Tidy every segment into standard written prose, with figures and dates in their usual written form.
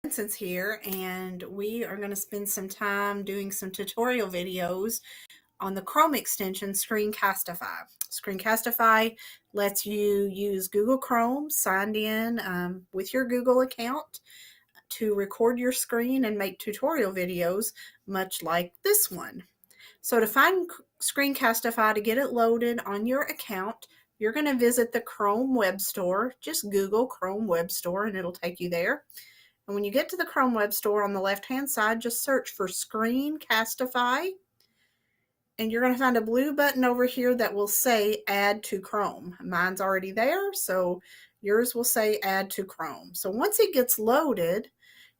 Vincentz here, and we are going to spend some time doing some tutorial videos on the Chrome extension Screencastify. Screencastify lets you use Google Chrome signed in with your Google account to record your screen and make tutorial videos much like this one. So to find Screencastify, to get it loaded on your account, you're going to visit the Chrome Web Store. Just Google Chrome Web Store and it'll take you there. And when you get to the Chrome Web Store on the left-hand side, just search for Screencastify. And you're going to find a blue button over here that will say Add to Chrome. Mine's already there, so yours will say Add to Chrome. So once it gets loaded,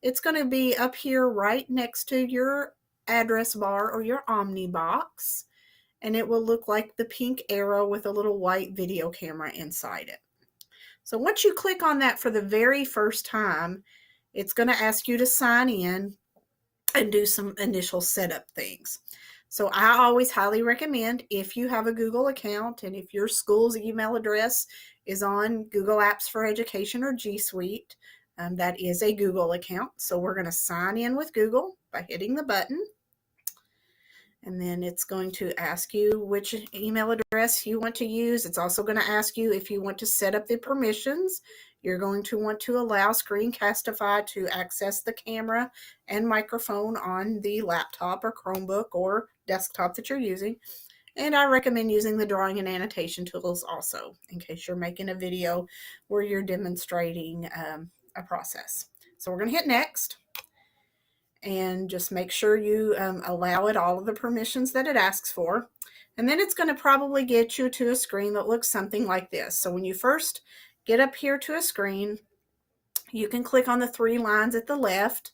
it's going to be up here right next to your address bar or your Omni box. And it will look like the pink arrow with a little white video camera inside it. So once you click on that for the very first time, it's going to ask you to sign in and do some initial setup things. So I always highly recommend, if you have a Google account and if your school's email address is on Google Apps for Education or G Suite, that is a Google account. So we're going to sign in with Google by hitting the button. And then it's going to ask you which email address you want to use. It's also going to ask you if you want to set up the permissions. You're going to want to allow Screencastify to access the camera and microphone on the laptop or Chromebook or desktop that you're using. And I recommend using the drawing and annotation tools also, in case you're making a video where you're demonstrating a process. So we're going to hit next. And just make sure you allow it all of the permissions that it asks for. And then it's going to probably get you to a screen that looks something like this. So when you first get up here to a screen, you can click on the three lines at the left,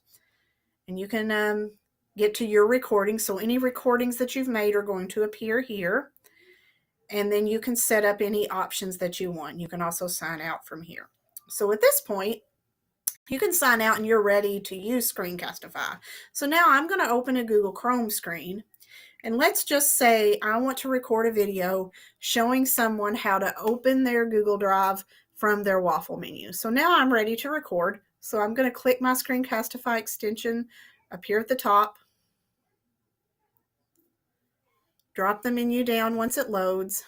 and you can get to your recording. So any recordings that you've made are going to appear here. And then you can set up any options that you want. You can also sign out from here. So at this point, you can sign out and you're ready to use Screencastify. So now I'm going to open a Google Chrome screen, and let's just say I want to record a video showing someone how to open their Google Drive from their waffle menu. So now I'm ready to record. So I'm going to click my Screencastify extension up here at the top, drop the menu down once it loads,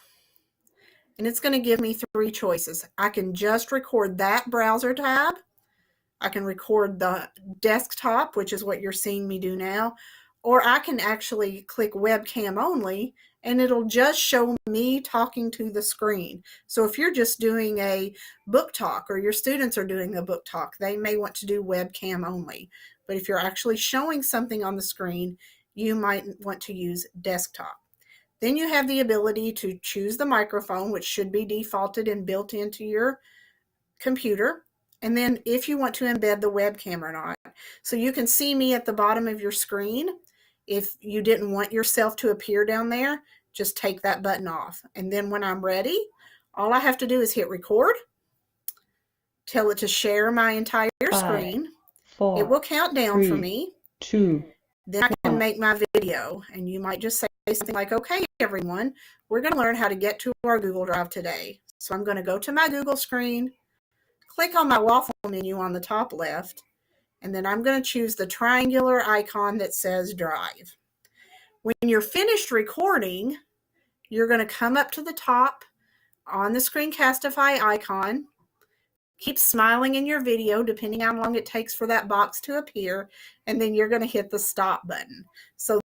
and it's going to give me three choices. I can just record that browser tab. I can record the desktop, which is what you're seeing me do now, or I can actually click webcam only and it'll just show me talking to the screen. So if you're just doing a book talk or your students are doing a book talk, they may want to do webcam only. But if you're actually showing something on the screen, you might want to use desktop. Then you have the ability to choose the microphone, which should be defaulted and built into your computer. And then if you want to embed the webcam or not. So you can see me at the bottom of your screen. If you didn't want yourself to appear down there, just take that button off. And then when I'm ready, all I have to do is hit record, tell it to share my entire screen. 4, it will count down 3, for me. 2. Then I can make my video. And you might just say something like, okay, everyone, we're going to learn how to get to our Google Drive today. So I'm going to go to my Google screen, click on my waffle menu on the top left, and then I'm going to choose the triangular icon that says Drive. When you're finished recording, you're going to come up to the top on the Screencastify icon, keep smiling in your video depending on how long it takes for that box to appear, and then you're going to hit the stop button. So